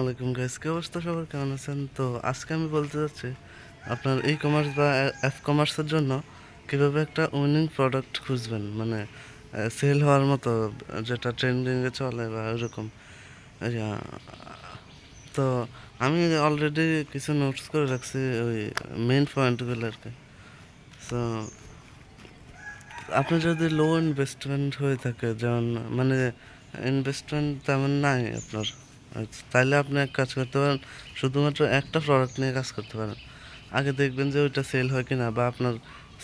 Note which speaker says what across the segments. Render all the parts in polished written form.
Speaker 1: ওয়ালাইকুম গাইস, কি অবস্থা সবার, কেমন আছেন? তো আজকে আমি বলতে যাচ্ছি আপনার ই কমার্স বা অ্যাপ কমার্সের জন্য কীভাবে একটা উইনিং প্রোডাক্ট খুঁজবেন, মানে সেল হওয়ার মতো, যেটা ট্রেন্ডিংয়ে চলে বা এরকম। ইয়া, তো আমি অলরেডি কিছু নোটস করে রাখছি ওই মেইন পয়েন্টগুলো আর কি। তো আপনি যদি লো ইনভেস্টমেন্ট হয়ে থাকে, যেমন মানে ইনভেস্টমেন্ট তেমন নাই আপনার, তাইলে আপনি এক কাজ করতে পারেন, শুধুমাত্র একটা প্রোডাক্ট নিয়ে কাজ করতে পারেন। আগে দেখবেন যে ওইটা সেল হয় কিনা, বা আপনার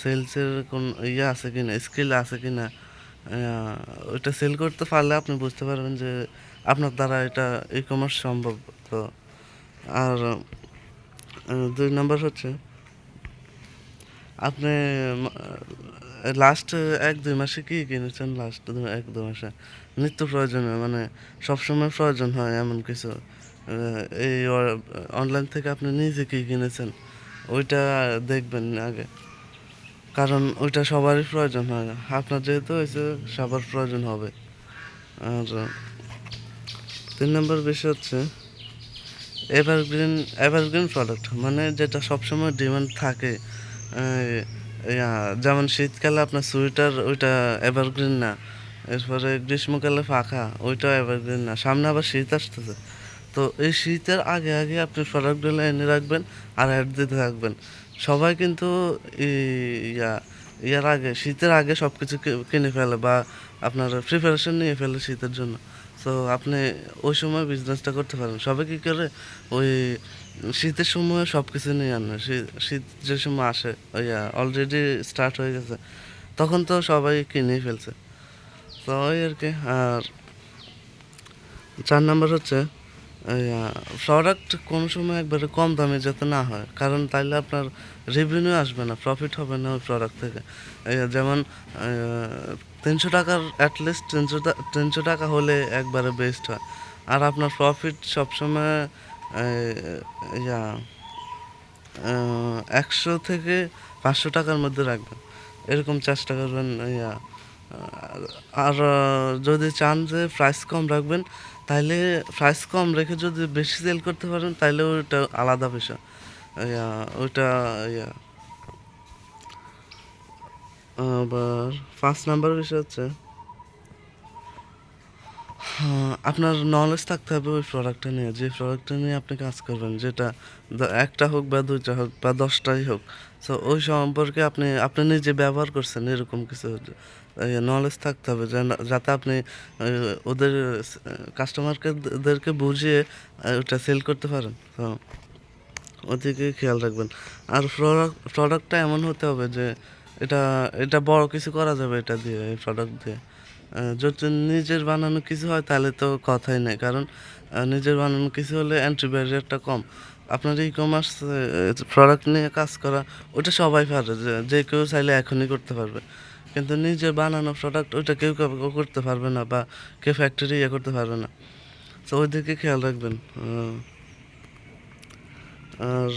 Speaker 1: সেলসের কোন ইয়ে আছে কিনা, স্কিল আছে কিনা। ওইটা সেল করতে পারলে আপনি বুঝতে পারবেন যে আপনার দ্বারা এটা ই কমার্স সম্ভব। তো আর 2 নম্বর হচ্ছে, আপনি লাস্ট 1-2 মাসে কী কিনেছেন? লাস্ট 1-2 মাসে নিত্য প্রয়োজনীয়, মানে সবসময় প্রয়োজন হয় এমন কিছু, এই অনলাইন থেকে আপনি নিজে কী কিনেছেন ওইটা দেখবেন আগে, কারণ ওইটা সবারই প্রয়োজন হয়। আপনার যেহেতু হয়েছে, সবার প্রয়োজন হবে। আর 3 নম্বর বিষয় হচ্ছে এভারগ্রিন। এভারগ্রিন প্রোডাক্ট মানে যেটা সবসময় ডিমান্ড থাকে। যেমন শীতকালে আপনার সোয়েটার, ওইটা এভারগ্রিন না। এরপরে গ্রীষ্মকালে পাখা, ওইটাও এভারগ্রিন না। সামনে আবার শীত আসতেছে, তো এই শীতের আগে আগে আপনি প্রোডাক্টগুলো এনে রাখবেন আর অ্যাড দিতে থাকবেন। সবাই কিন্তু ইয়া ইয়ার আগে, শীতের আগে সব কিছু কিনে ফেলে, বা আপনার প্রিপারেশন নিয়ে ফেলে শীতের জন্য। তো আপনি ওই সময় বিজনেসটা করতে পারেন। সবাই কী করে, ওই শীতের সময় সব কিছু নিয়ে আনে, শীত যে সময় আসে ওই অলরেডি স্টার্ট হয়ে গেছে, তখন তো সবাই কিনেই ফেলছে। তো ওই আর কি। আর 4 নম্বর হচ্ছে, প্রোডাক্ট কোনো সময় একবারে কম দামে যাতে না হয়, কারণ তাইলে আপনার রেভিনিউ আসবে না, প্রফিট হবে না ওই প্রোডাক্ট থেকে। যেমন 300 টাকার অ্যাটলিস্ট 300 টাকা হলে একবারে বেস্ট হয়। আর আপনার প্রফিট সবসময় ইয়া 100 থেকে 500 টাকার মধ্যে রাখবেন, এরকম চেষ্টা করবেন। আর যদি চান যে প্রাইস কম রাখবেন, তাইলে প্রাইস কম রেখে যদি বেশি সেল করতে পারেন, তাইলে ওইটা আলাদা বিষয়। ওইটা ইয়া আবার 5 নম্বর বিষয় হচ্ছে, আপনার নলেজ থাকতে হবে ওই প্রোডাক্টটা নিয়ে, যে প্রোডাক্টটা নিয়ে আপনি কাজ করবেন, যেটা একটা হোক বা 2টা হোক বা 10টাই হোক। সো ওই সম্পর্কে আপনি আপনি নিজে ব্যবহার করছেন এরকম কিছু নলেজ থাকতে হবে, যাতে আপনি ওদের কাস্টমারদেরকে বুঝিয়ে ওটা সেল করতে পারেন। তো ওদিকে খেয়াল রাখবেন। আর প্রোডাক্টটা এমন হতে হবে যে এটা এটা বড় কিছু করা যাবে এটা দিয়ে, এই প্রোডাক্ট দিয়ে। যদি নিজের বানানো কিছু হয় তাহলে তো কথাই নেই, কারণ নিজের বানানো কিছু হলে এন্ট্রি ব্যারিয়ারটা কম। আপনার ই কমার্স প্রোডাক্ট নিয়ে কাজ করা, ওটা সবাই পারে, যে কেউ চাইলে এখনই করতে পারবে। কিন্তু নিজে বানানো প্রোডাক্ট ওইটা কেউ করতে পারবে না, বা কেউ ফ্যাক্টরি ইয়ে করতে পারবে না। তো ওই দিকে খেয়াল রাখবেন। আর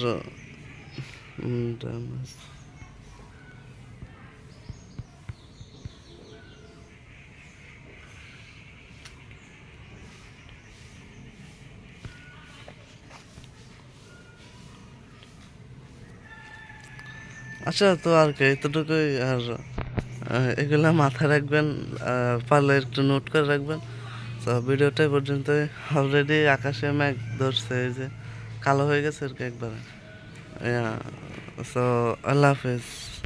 Speaker 1: আচ্ছা, তো আর কি এতটুকুই। আর এগুলা মাথায় রাখবেন, পারলে একটু নোট করে রাখবেন। তো ভিডিওটা এই পর্যন্তই। অলরেডি আকাশে মেঘ ধরছে, এই যে কালো হয়ে গেছে আর কি একবারে। সো আল্লাহ হাফেজ।